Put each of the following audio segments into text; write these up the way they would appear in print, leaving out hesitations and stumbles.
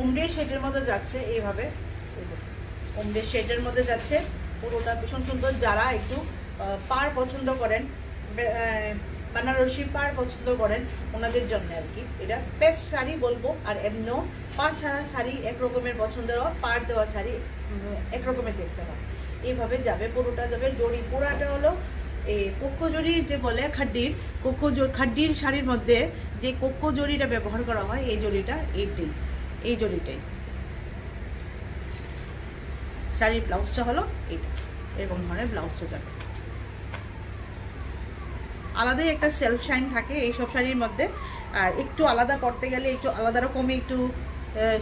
ওমরে শেডের মধ্যে যাচ্ছে এইভাবে, ওমরে শেডের মধ্যে যাচ্ছে পুরোটা ভীষণ সুন্দর। যারা একটু পাড় পছন্দ করেন, বেনারসি পাড় পছন্দ করেন ওনাদের জন্য আর কি এটা বেস্ট শাড়ি বলবো। আর এমনিও পাড় ছাড়া শাড়ি একরকমের পছন্দের হয়, পাড় দেওয়া শাড়ি একরকমের দেখতে হয়। এইভাবে যাবে, পুরোটা যাবে জড়ি। পুরাটা হলো এই কোকো জড়ি যে বলে খাড্ডির, খাড্ডির শাড়ির মধ্যে যে কোকো জড়িটা ব্যবহার করা হয়, এই জড়িটা এই জড়িটাই। শাড়ির ব্লাউজটা হলো এইটা, এরকম ধরনের ব্লাউজটা যাবে। আলাদাই একটা সেলফ শাইন থাকে এইসব শাড়ির মধ্যে। আর একটু আলাদা পড়তে গেলে একটু আলাদা রকমের একটু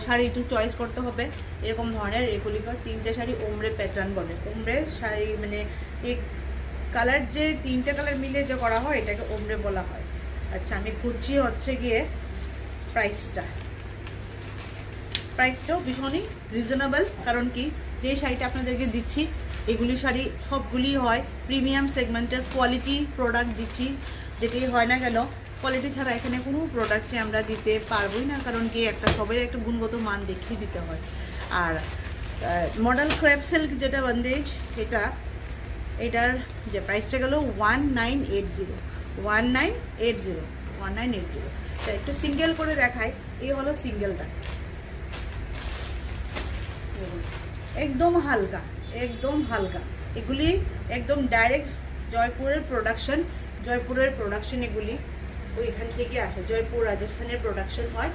শাড়ি একটু চয়েস করতে হবে। এরকম ধরনের এগুলি তিনটে শাড়ি ওমরে প্যাটার্ন বলে। ওমরে শাড়ি মানে এই কালার যে তিনটে কালার মিলে যে করা হয় এটাকে ওমরে বলা হয়। আচ্ছা, আমি ঘুরছি হচ্ছে গিয়ে প্রাইসটাও ভীষণই রিজনেবল। কারণ কি, যে শাড়িটা আপনাদেরকে দিচ্ছি এগুলি শাড়ি সবগুলি হয় প্রিমিয়াম সেগমেন্টের কোয়ালিটি প্রোডাক্ট দিচ্ছি। যেটাই হয় না কেন, কোয়ালিটি ছাড়া এখানে কোনো প্রোডাক্টই আমরা দিতে পারবোই না। কারণ কি, একটা সবের একটা গুণগত মান দেখিয়ে দিতে হয়। আর মডেল ক্রেপ সিল্ক যেটা বন্দেজ, এটার যে প্রাইসটা গেল 1980। একটু সিঙ্গেল করে দেখায়। এই হলো সিঙ্গেলটা, একদম হালকা এগুলি একদম ডাইরেক্ট জয়পুরের প্রোডাকশন এগুলি ওইখান থেকে আসে। জয়পুর রাজস্থানের প্রোডাকশন হয়,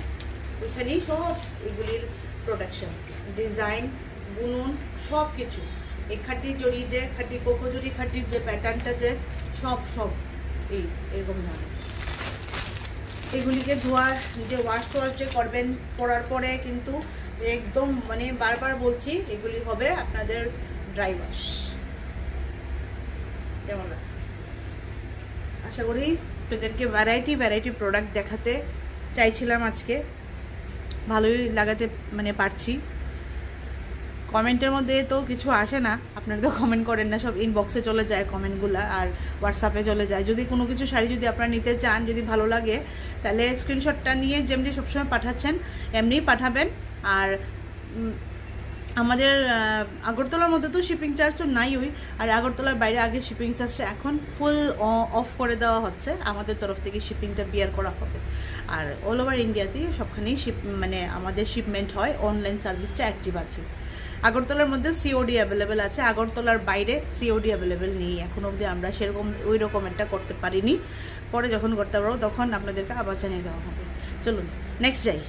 ওইখানেই সব এগুলির প্রোডাকশন, ডিজাইন, বুনন সব কিছু। এই খাটি জড়ি যে খাটি কোকো জড়ি খাটির যে প্যাটার্নটা যে সব এই এরকম ধরনের। এগুলিকে যে ওয়াশ যে করবেন পরার পরে কিন্তু একদম মানে বারবার বলছি এগুলি হবে আপনাদের ড্রাই ওয়াশ। কেমন লাগছে? আশা করি আপনাদেরকে ভ্যারাইটি প্রোডাক্ট দেখাতে চাইছিলাম আজকে, ভালোই লাগাতে মানে পারছি। কমেন্টের মধ্যে তো কিছু আসে না, আপনারা তো কমেন্ট করেন না, সব ইনবক্সে চলে যায় কমেন্টগুলো আর হোয়াটসঅ্যাপে চলে যায়। যদি কোনো কিছু শাড়ি যদি আপনারা নিতে চান, যদি ভালো লাগে, তাহলে স্ক্রিনশটটা নিয়ে যেমনি সবসময় পাঠাচ্ছেন এমনিই পাঠাবেন। আর আমাদের আগরতলার মধ্যে তো শিপিং চার্জ তো নাই ওই, আর আগরতলার বাইরে আগে শিপিং চার্জটা এখন ফুল অফ করে দেওয়া হচ্ছে। আমাদের তরফ থেকে শিপিংটা বিয়ার করা হবে। আর অল ওভার ইন্ডিয়াতে সবখানেই মানে আমাদের শিপমেন্ট হয়, অনলাইন সার্ভিসটা অ্যাক্টিভ আছে। আগরতলার মধ্যে সিওডি অ্যাভেলেবেল আছে, আগরতলার বাইরে সিওডি অ্যাভেলেবেল নেই। এখন অবধি আমরা সেরকম ওই রকম একটা করতে পারিনি, পরে যখন করতে পারবো তখন আপনাদেরকে আবার জানিয়ে দেওয়া হবে। চলুন নেক্সট যাই।